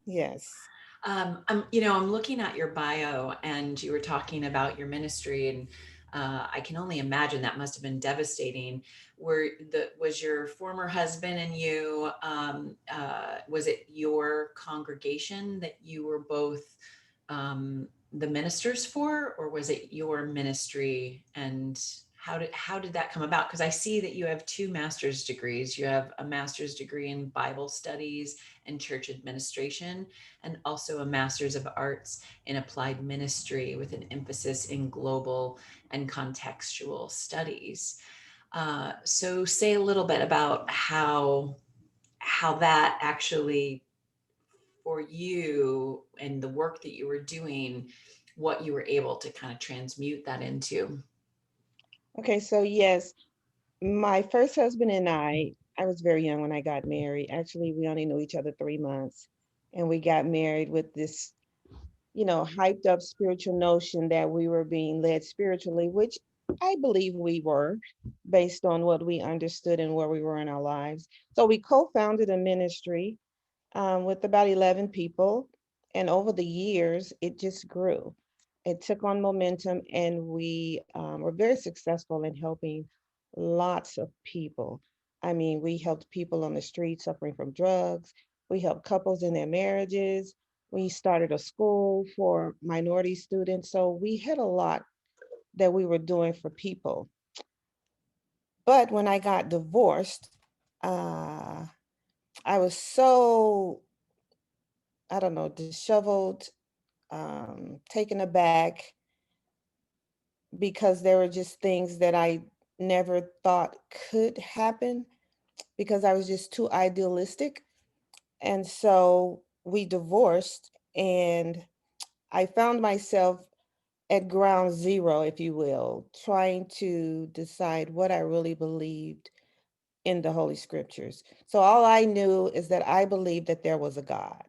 Yes. I'm looking at your bio, and you were talking about your ministry, and I can only imagine that must have been devastating. Was your former husband and you, was it your congregation that you were both the ministers for, or was it your ministry? And how did that come about? Because I see that you have two master's degrees. You have a master's degree in Bible studies and church administration, and also a Master's of Arts in Applied Ministry with an emphasis in global and contextual studies. So, say a little bit about how that actually, for you and the work that you were doing, what you were able to kind of transmute that into. Okay, so yes, my first husband and I was very young when I got married. Actually, we only knew each other 3 months, and we got married with this, hyped up spiritual notion that we were being led spiritually, which I believe we were based on what we understood and where we were in our lives. So we co founded a ministry with about 11 people. And over the years, it just grew. It took on momentum, and we were very successful in helping lots of people. I mean, we helped people on the street suffering from drugs. We helped couples in their marriages. We started a school for minority students. So we had a lot that we were doing for people. But when I got divorced, uh, I was so, I don't know, disheveled, taken aback because there were just things that I never thought could happen because I was just too idealistic. And so we divorced, and I found myself at ground zero, if you will, trying to decide what I really believed in the Holy Scriptures. So all I knew is that I believed that there was a God.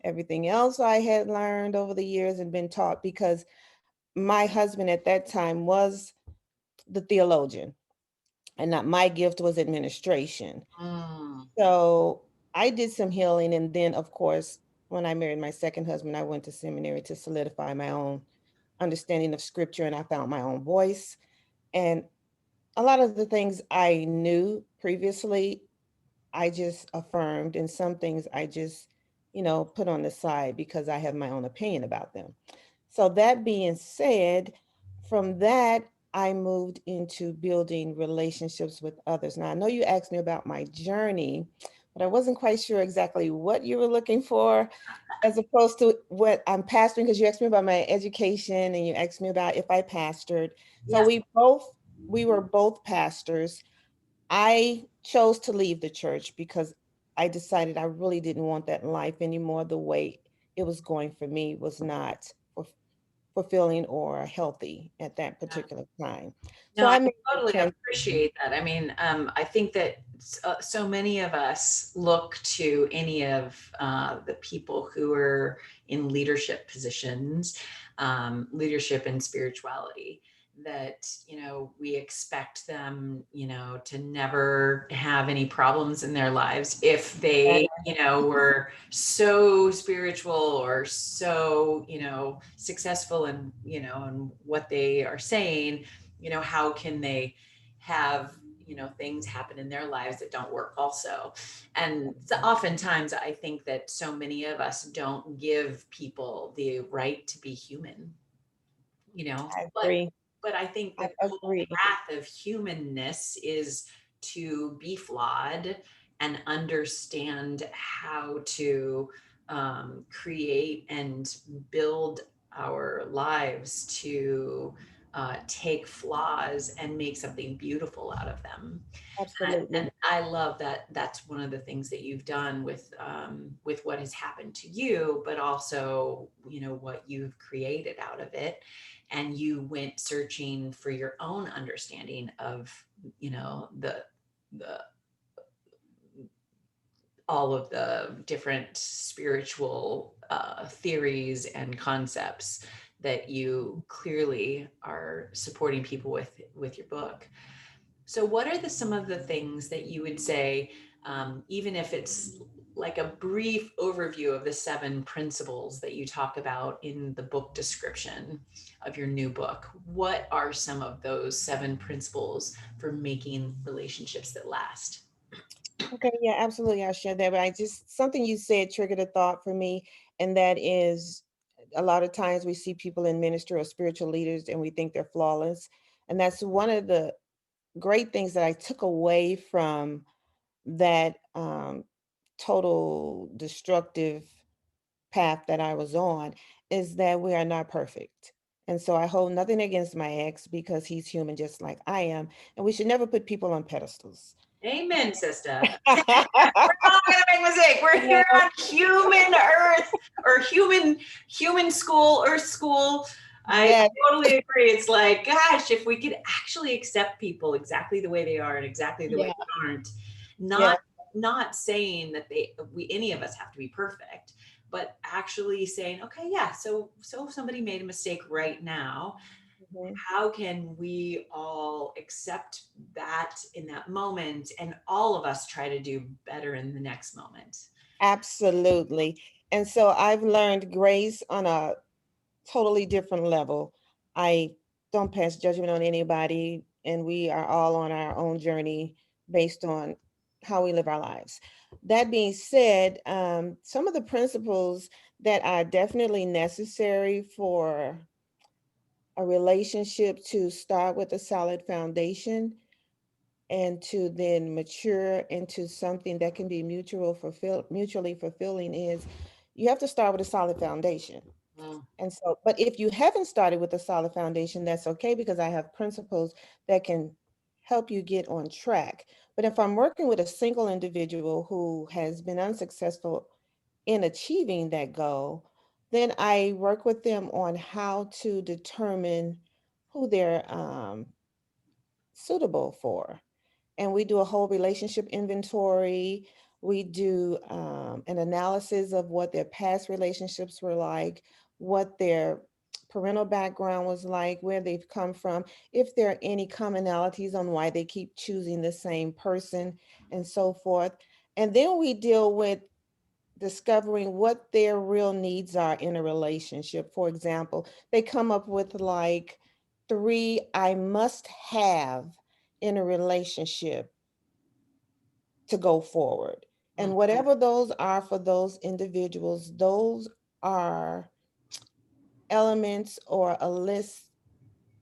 Everything else I had learned over the years and been taught because my husband at that time was the theologian, and not my gift was administration. Mm. So I did some healing. And then, of course, when I married my second husband, I went to seminary to solidify my own understanding of scripture, and I found my own voice. And a lot of the things I knew previously, I just affirmed, and some things I just, put on the side because I have my own opinion about them. So, that being said, from that, I moved into building relationships with others. Now, I know you asked me about my journey, but I wasn't quite sure exactly what you were looking for as opposed to what I'm pastoring, because you asked me about my education and you asked me about if I pastored. So Yes. we were both pastors. I chose to leave the church because I decided I really didn't want that life anymore. The way it was going for me was not fulfilling or healthy at that particular time. So No, I I made that totally transition. appreciate that. I mean, I think that so many of us look to any of the people who are in leadership positions, leadership and spirituality, that, we expect them, to never have any problems in their lives if they, were so spiritual or so, successful in, in what they are saying. How can they have, things happen in their lives that don't work also? And so oftentimes I think that so many of us don't give people the right to be human, I but agree. I think I the whole agree. path of humanness is to be flawed and understand how to create and build our lives to take flaws and make something beautiful out of them. And Absolutely. I love that that's one of the things that you've done with what has happened to you, but also, what you've created out of it. And you went searching for your own understanding of, the all of the different spiritual theories and concepts that you clearly are supporting people with your book. So, what are some of the things that you would say, even if it's like a brief overview of the seven principles that you talk about in the book description of your new book. What are some of those seven principles for making relationships that last? Okay, yeah, absolutely. I'll share that. But I just, something you said triggered a thought for me. And that is, a lot of times we see people in ministry or spiritual leaders and we think they're flawless. And that's one of the great things that I took away from that total destructive path that I was on, is that we are not perfect. And so I hold nothing against my ex because he's human just like I am. And we should never put people on pedestals. Amen, sister. We're not gonna make a mistake. We're here Yeah, on human Earth or human school, Earth school. I yes, totally agree. It's like, gosh, if we could actually accept people exactly the way they are and exactly the way yeah, they aren't, yeah. not not saying that we any of us have to be perfect, but actually saying, okay, yeah, so if somebody made a mistake right now, Mhm. how can we all accept that in that moment and all of us try to do better in the next moment? Absolutely. And so I've learned grace on a totally different level. I don't pass judgment on anybody, and we are all on our own journey based on how we live our lives. That being said, some of the principles that are definitely necessary for a relationship to start with a solid foundation and to then mature into something that can be mutually fulfilling is, you have to start with a solid foundation. Mm, And so, but if you haven't started with a solid foundation, that's okay, because I have principles that can help you get on track. But if I'm working with a single individual who has been unsuccessful in achieving that goal, then I work with them on how to determine who they're suitable for. And we do a whole relationship inventory. We do an analysis of what their past relationships were like, what their parental background was like, where they've come from, if there are any commonalities on why they keep choosing the same person, and so forth. And then we deal with discovering what their real needs are in a relationship. For example, they come up with like three I must have in a relationship to go forward. mm, And whatever those are for those individuals, those are elements or a list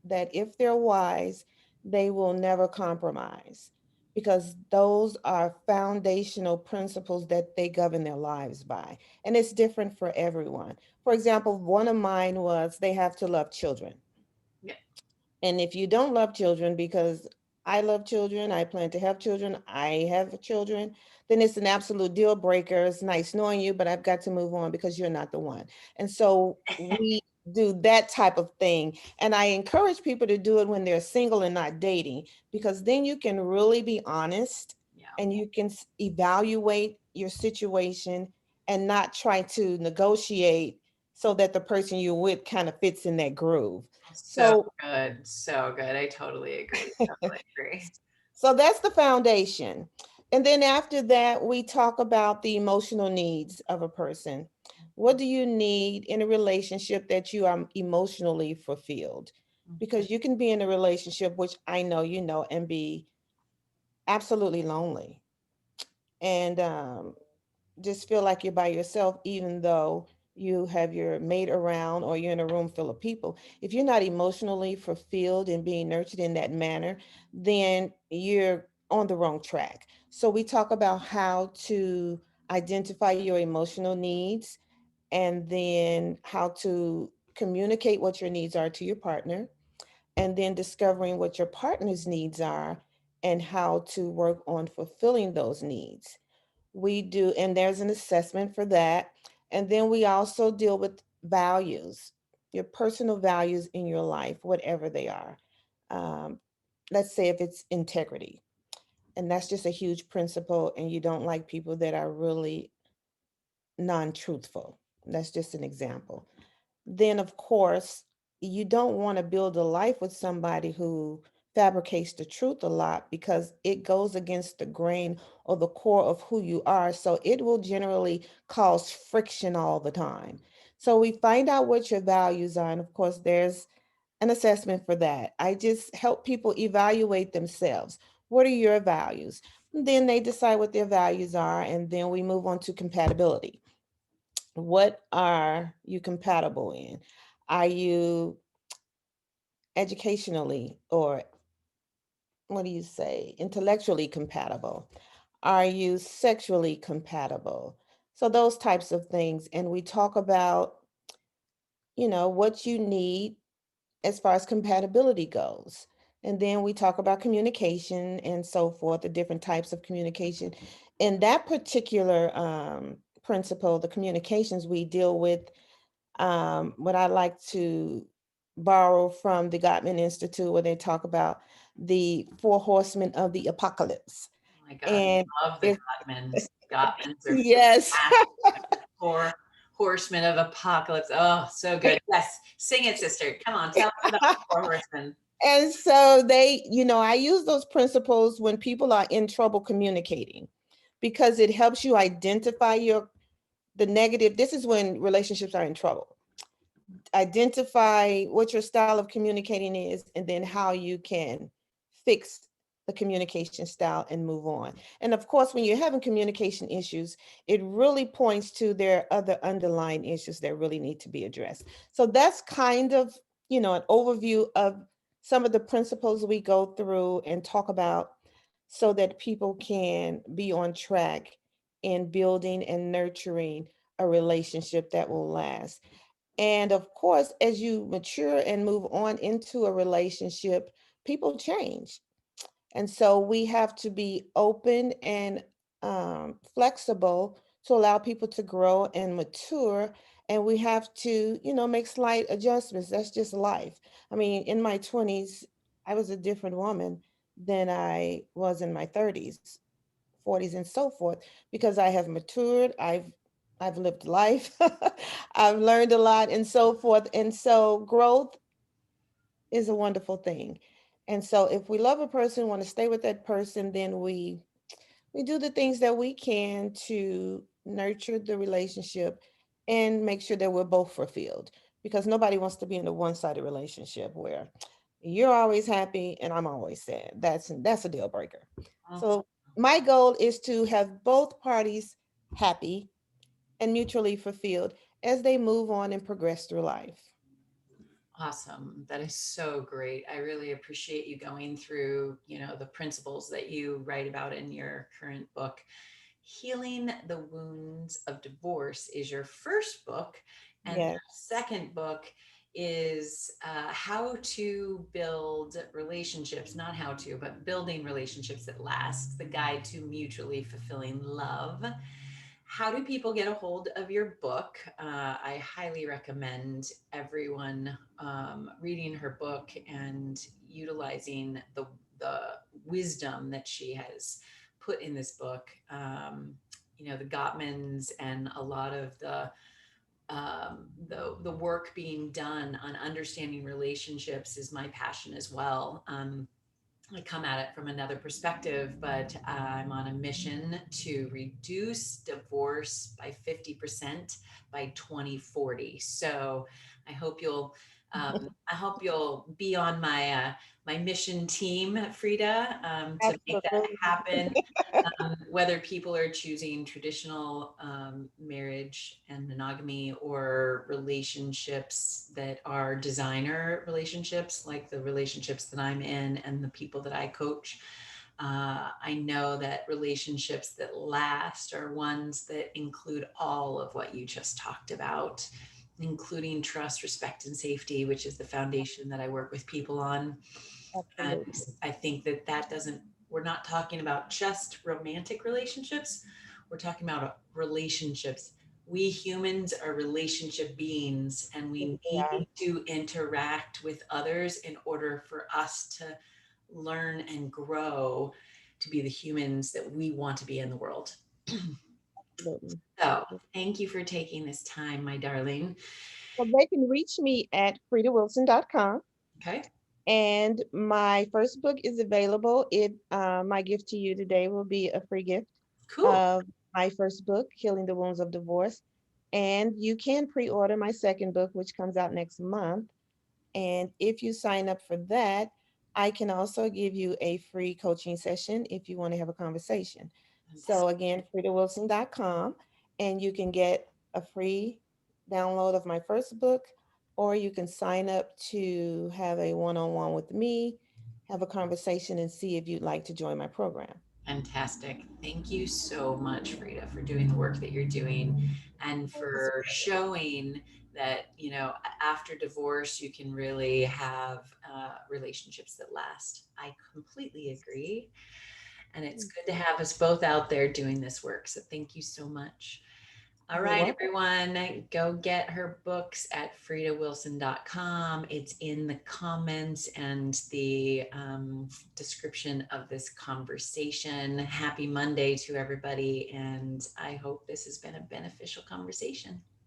that, if they're wise, they will never compromise, because those are foundational principles that they govern their lives by. And it's different for everyone. For example, one of mine was they have to love children. yeah. And if you don't love children, because I love children, I plan to have children, I have children, then it's an absolute deal breaker. It's nice knowing you, but I've got to move on because you're not the one. And so we do that type of thing. And I encourage people to do it when they're single and not dating, because then you can really be honest Yeah. and you can evaluate your situation and not try to negotiate so that the person you're with kind of fits in that groove. So So good. So good. I totally agree. Totally agree. so that's the foundation. And then after that, we talk about the emotional needs of a person. What do you need in a relationship that you are emotionally fulfilled? Because you can be in a relationship, which I know you know, and be absolutely lonely. And just feel like you're by yourself, even though you have your mate around or you're in a room full of people. If you're not emotionally fulfilled and being nurtured in that manner, then you're on the wrong track. So we talk about how to identify your emotional needs, and then how to communicate what your needs are to your partner, and then discovering what your partner's needs are and how to work on fulfilling those needs. We do, and there's an assessment for that. And then we also deal with values, your personal values in your life, whatever they are. Um, let's say if it's integrity, and that's just a huge principle, and you don't like people that are really non truthful. That's just an example. Then, of course, you don't want to build a life with somebody who fabricates the truth a lot because it goes against the grain or the core of who you are. So it will generally cause friction all the time. So we find out what your values are. And of course, there's an assessment for that. I just help people evaluate themselves. What are your values? And then they decide what their values are. And then we move on to compatibility. What are you compatible in? Are you educationally or what do you say, intellectually compatible? Are you sexually compatible? So those types of things. And we talk about, what you need as far as compatibility goes. And then we talk about communication and so forth, the different types of communication. In that particular principle, the communications we deal with, what I like to borrow from the Gottman Institute, where they talk about the four horsemen of the apocalypse. Oh my God, And I love the it's, Gottmans. Gottmans are yes. fantastic. Four horsemen of apocalypse. Oh, so good. Yes, sing it, sister. Come on, tell us about the four horsemen. And so I use those principles when people are in trouble communicating because it helps you identify the negative. This is when relationships are in trouble. Identify what your style of communicating is and then how you can fix the communication style and move on. And of course, when you're having communication issues, it really points to there are other underlying issues that really need to be addressed. So that's kind of, an overview of some of the principles we go through and talk about so that people can be on track in building and nurturing a relationship that will last. And of course, as you mature and move on into a relationship, people change. And so we have to be open and flexible to allow people to grow and mature. And we have to, make slight adjustments. That's just life. I mean, in my 20s, I was a different woman than I was in my 30s, 40s, and so forth, because I have matured. I've lived life. I've learned a lot and so forth. And so growth is a wonderful thing. And so if we love a person, want to stay with that person, then we do the things that we can to nurture the relationship and make sure that we're both fulfilled. Because nobody wants to be in a one-sided relationship where you're always happy and I'm always sad. That's a deal breaker. Oh, So my goal is to have both parties happy and mutually fulfilled as they move on and progress through life. awesome. That is so great. I really appreciate you going through, the principles that you write about in your current book. Healing the Wounds of Divorce is your first book. And the Yes, second book is how to build relationships, not how to, but building relationships that last, the guide to mutually fulfilling love. How do people get a hold of your book? I highly recommend everyone reading her book and utilizing the wisdom that she has put in this book. The Gottmans and a lot of the work being done on understanding relationships is my passion as well. I come at it from another perspective, but I'm on a mission to reduce divorce by 50% by 2040. So I hope you'll I hope you'll be on my mission team, Frida, to make that absolutely. happen. Whether people are choosing traditional marriage and monogamy or relationships that are designer relationships, like the relationships that I'm in and the people that I coach. I know that relationships that last are ones that include all of what you just talked about, including trust, respect, and safety, which is the foundation that I work with people on. And Absolutely. I think that doesn't, we're not talking about just romantic relationships. We're talking about relationships. We humans are relationship beings and Yes, we we are. need to interact with others in order for us to learn and grow to be the humans that we want to be in the world. Absolutely. So, thank you for taking this time, my darling. Well, they can reach me at fredawilson.com. Okay. And my first book is available. My gift to you today will be a free gift Cool. of my first book, Healing the Wounds of Divorce. And you can pre-order my second book, which comes out next month. And if you sign up for that, I can also give you a free coaching session if you want to have a conversation. So Fantastic. again, fredawilson.com, and you can get a free download of my first book, or you can sign up to have a one-on-one with me, have a conversation, and see if you'd like to join my program. Fantastic. Thank you so much, Frida, for doing the work that you're doing and Yes, for showing that, after divorce, you can really have relationships that last. I completely agree. And it's thank good to you. have us both out there doing this work. So thank you so much. All You're right, welcome. everyone, go get her books at fredawilson.com. It's in the comments and the description of this conversation. Happy Monday to everybody. And I hope this has been a beneficial conversation.